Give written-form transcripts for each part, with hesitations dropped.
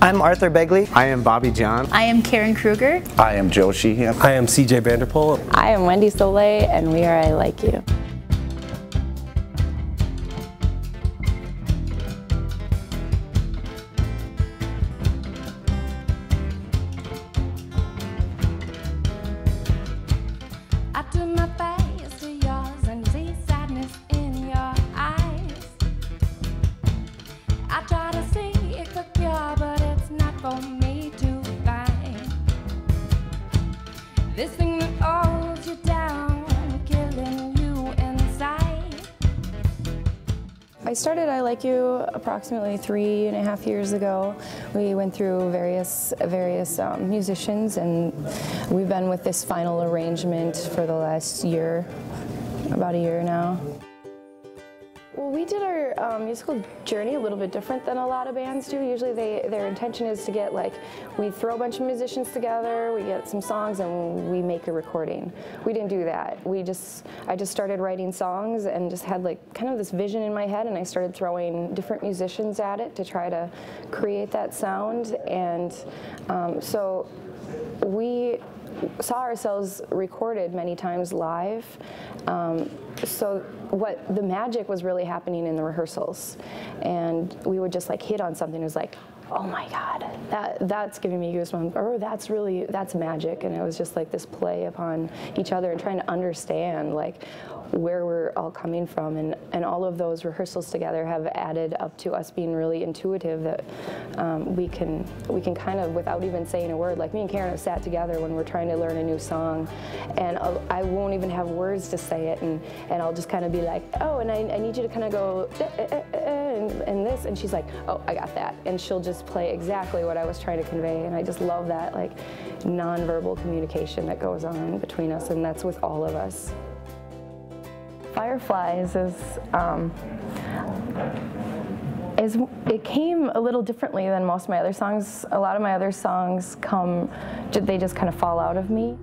I'm Arthur Begley. I am Bobby John. I am Karen Kruger. I am Joe Sheehan. I am CJ Vanderpool. I am Wendy Soleil, and we are I Like You. I turn my face to yours and see sadness in your eyes. I try to seek a cure, but it's not for me to find. This thing that holds you down, killing you inside. I started I Like You approximately 3.5 years ago. We went through various musicians, and we've been with this final arrangement for the last year, about a year now. Well, we did our musical journey a little bit different than a lot of bands do. Usually their intention is to get we throw a bunch of musicians together, we get some songs, and we make a recording. We didn't do that. I just started writing songs and just had kind of this vision in my head, and I started throwing different musicians at it to try to create that sound. And so we saw ourselves recorded many times live. So what the magic was really happening in the rehearsals, and we would just hit on something. It was like, oh my God, that's giving me goosebumps, or that's magic. And it was just this play upon each other and trying to understand where we're all coming from, and all of those rehearsals together have added up to us being really intuitive, that we can kind of, without even saying a word, me and Karen have sat together when we're trying to learn a new song, and I won't even have words to say it, and I'll just kind of be like, oh, and I need you to kind of go and this, and she's like, oh, I got that, and she'll just play exactly what I was trying to convey. And I just love that non-verbal communication that goes on between us, and that's with all of us. Fireflies it came a little differently than most of my other songs. A lot of my other songs they just kind of fall out of me.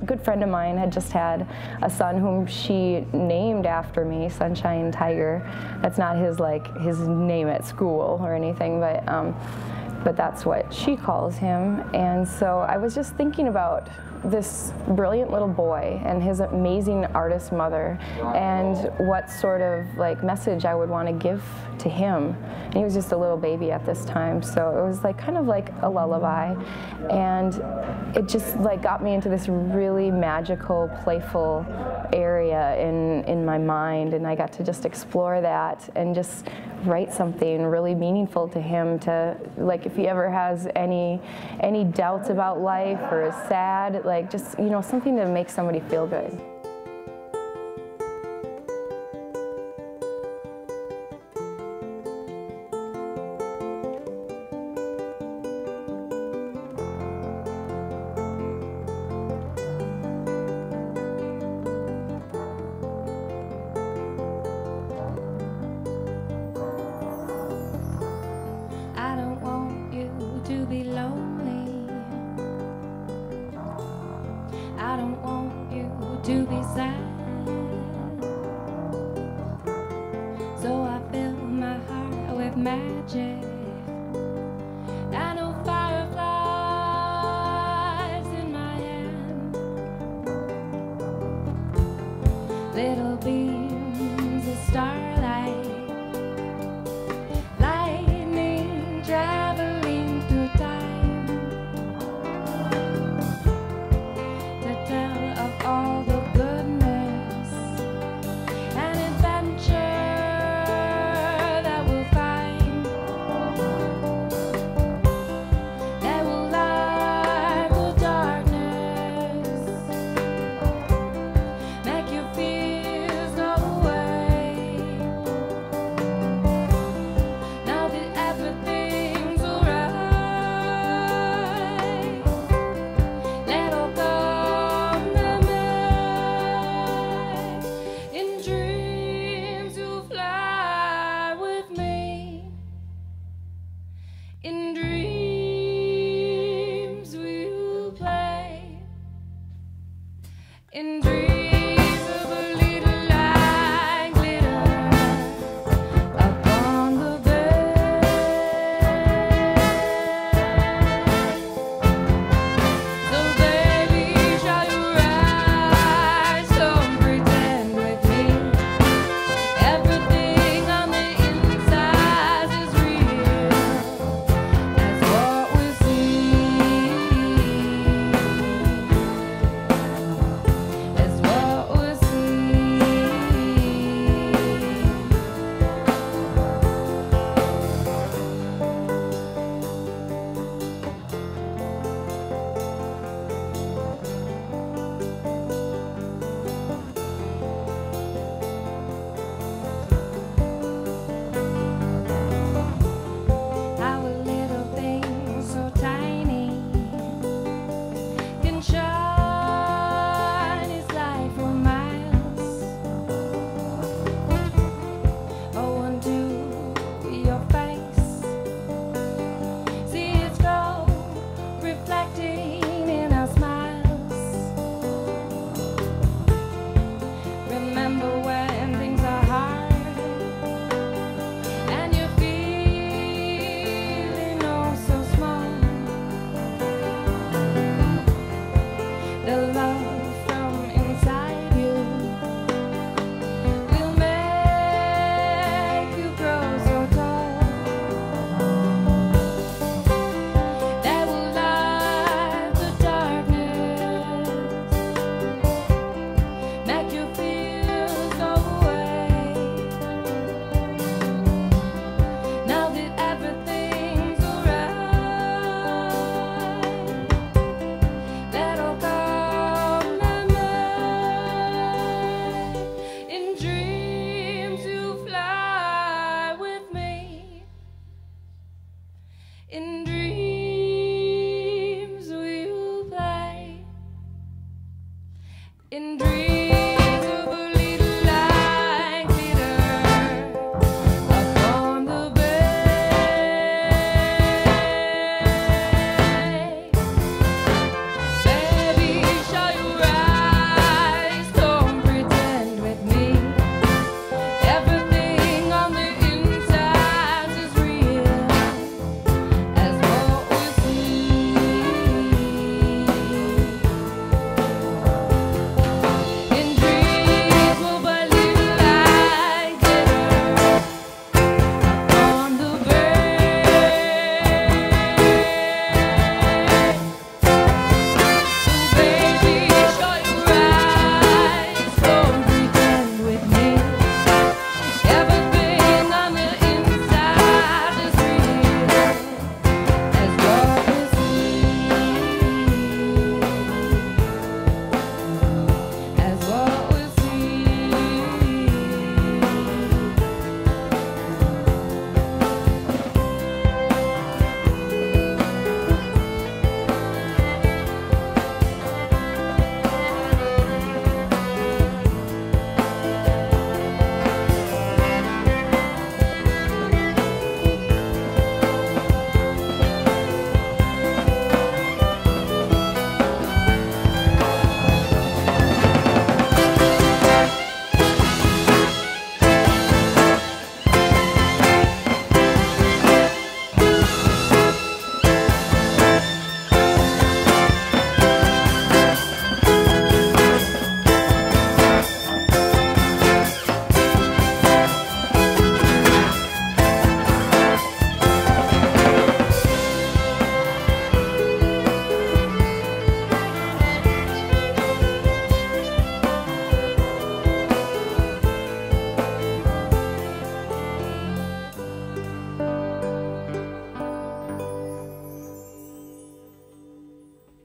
A good friend of mine had just had a son whom she named after me, Sunshine Tiger. That's not his name at school or anything, but that's what she calls him. And so I was just thinking about this brilliant little boy and his amazing artist mother, and what sort of message I would want to give to him. And he was just a little baby at this time, so it was kind of like a lullaby, and it just got me into this really magical, playful area in my mind, and I got to just explore that and just write something really meaningful to him, to if he ever has any doubts about life or is sad, just something to make somebody feel good. I don't want you to be lonely. I don't want you to be sad. So I fill my heart with magic. I know fireflies in my hand, little beams of starlight, lightning traveling through time, to tell of all the goodness and adventure that we'll find, that will light the darkness, make your fears go away. Now that everything's alright, let all come to mind. In dreams you'll fly with me. In dreams we'll play. In dreams of a little light glitter upon the bed. In dreams we'll play. In dreams of a little light glitter upon the bay. Baby, shut your eyes, don't pretend with me. Everything on the inside is real as what we see. In dreams we'll buy little light glitter on the bay. So baby, shut your eyes, don't pretend with me. Everything on the inside is real as what we see. As what we see.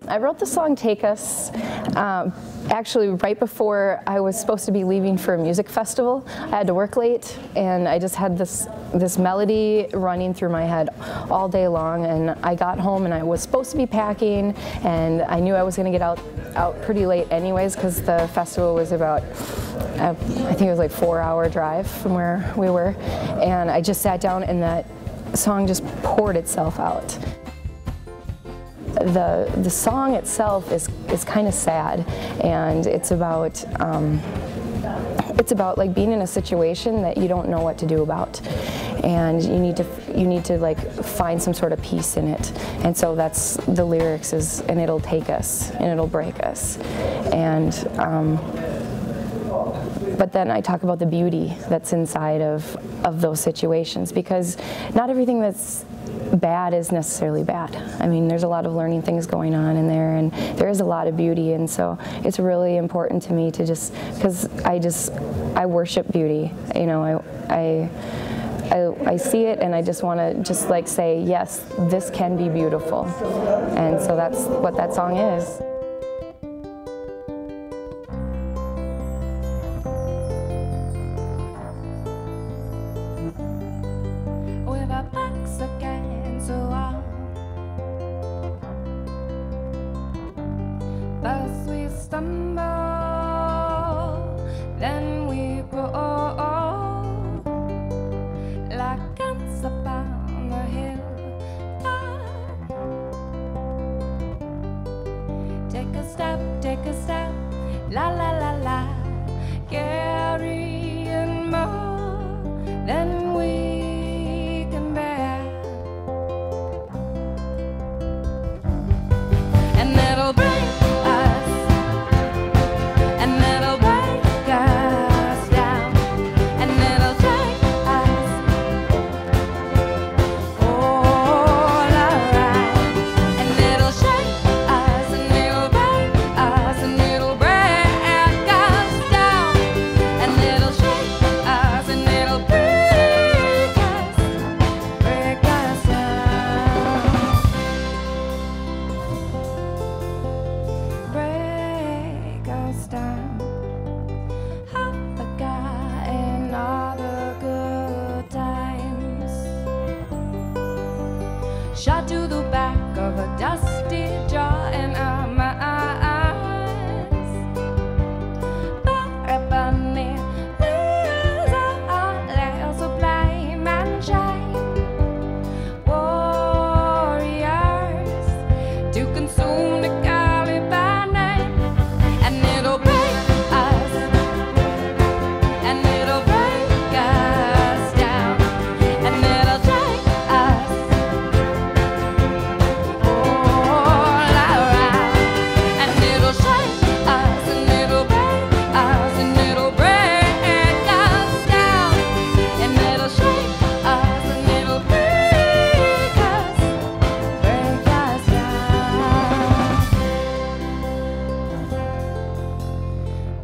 I wrote the song Take Us actually right before I was supposed to be leaving for a music festival. I had to work late and I just had this melody running through my head all day long, and I got home and I was supposed to be packing, and I knew I was going to get out pretty late anyways because the festival was about, I think it was like 4-hour drive from where we were, and I just sat down and that song just poured itself out. The song itself is kind of sad, and it's about like being in a situation that you don't know what to do about, and you need to like find some sort of peace in it. And so that's the lyrics is, and it'll take us and it'll break us, and but then I talk about the beauty that's inside of those situations, because not everything that's bad is necessarily bad. I mean, there's a lot of learning things going on in there, and there is a lot of beauty, and so it's really important to me to just, because I worship beauty. You know, I see it, and I just want to just like say, yes, this can be beautiful, and so that's what that song is. With our backs against the wall, first we stumble, then we grow like ants upon the hilltop. Take a step, la la la la, carrying more than we can bear. And it'll break us, and it'll break us down, and it'll take us all around, and it'll shake us, and it'll break us, and it'll break the back of a dusty jar and my eyes. Bara bunny, lose all less of blame and shame. Warriors to consume the Cali by name, and it'll break us, and it'll break us down, and it'll take us all around, and it'll shake us, and it'll break us, and it'll break us down, and it'll shake us, and it'll break us down,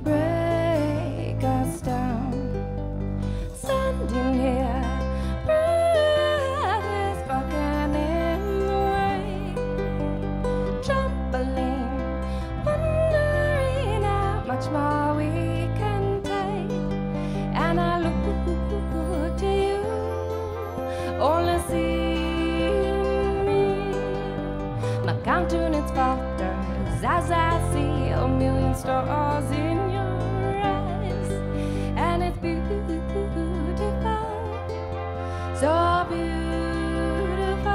break us down. Standing here, breath is broken in the rain, trembling, wondering how much more we can take. And I look to you, only seeing me. My countenance falters as I see a million stars in your eyes, and it's beautiful, so beautiful,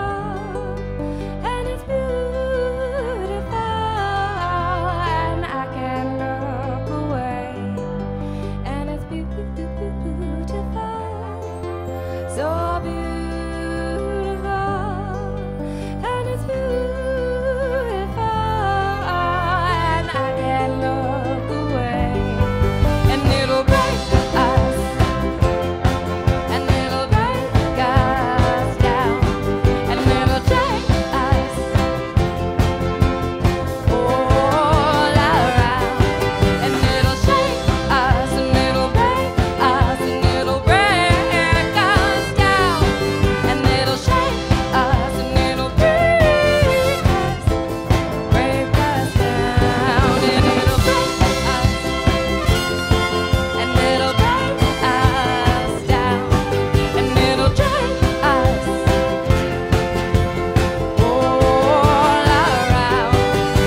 and it's beautiful, and I can't look away, and it's beautiful, so beautiful, and it's beautiful, and I can't look away, and it'll break us, and it'll break us down, and it'll take us all around, and it'll shake us, and it'll break us, and it'll break us down, and it'll shake us, and it'll break us down, and it'll break us, and it'll break us down, and it'll take us all around,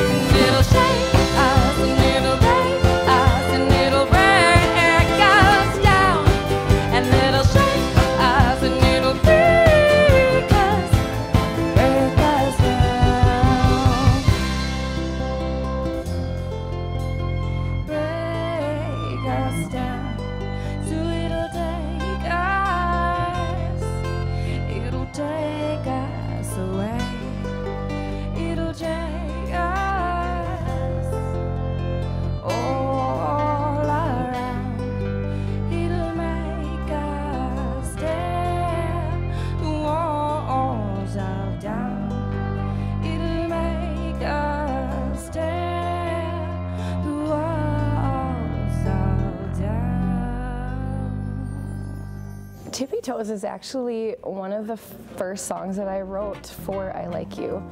and it'll shake us, and it'll break us, and it'll break us down, and it'll shake us, and it'll break us down, break us down. So it'll take us away, it'll take us all around, it'll make us tear the walls of down, it'll make us tear the walls of down. Tippy Toes is actually one of the first songs that I wrote for I Like You.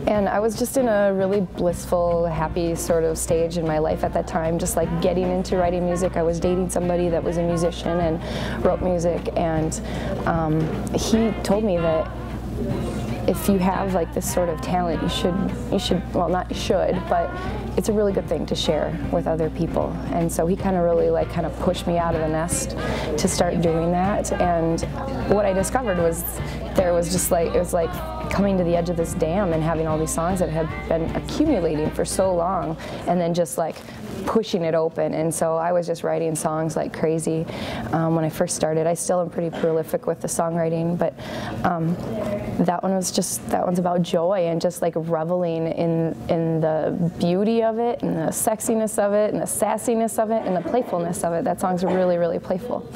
And I was just in a really blissful, happy sort of stage in my life at that time, just like getting into writing music. I was dating somebody that was a musician and wrote music, and he told me that if you have like this sort of talent, you should, well, not you should, but it's a really good thing to share with other people. And so he kind of really pushed me out of the nest to start doing that. And what I discovered was there was just like, it was like coming to the edge of this dam and having all these songs that had been accumulating for so long, and then just like pushing it open. And so I was just writing songs like crazy when I first started. I still am pretty prolific with the songwriting, but that one's about joy and just like reveling in the beauty of it, and the sexiness of it, and the sassiness of it, and the playfulness of it. That song's really, really playful.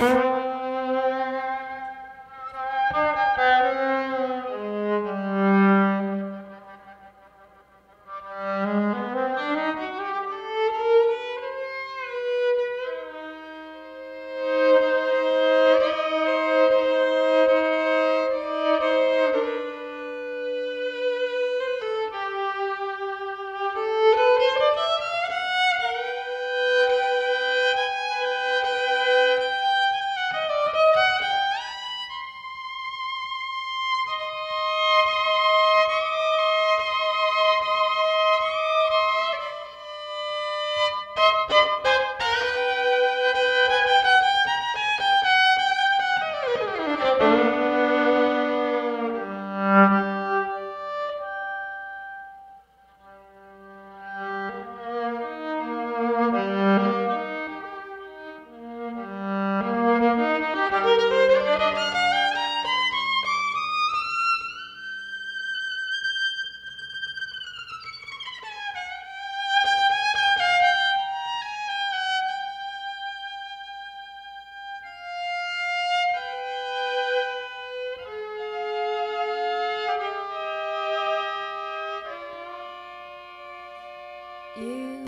You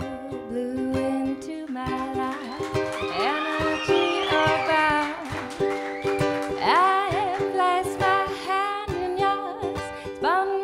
blew into my life, energy abound. I have placed my hand in yours, spun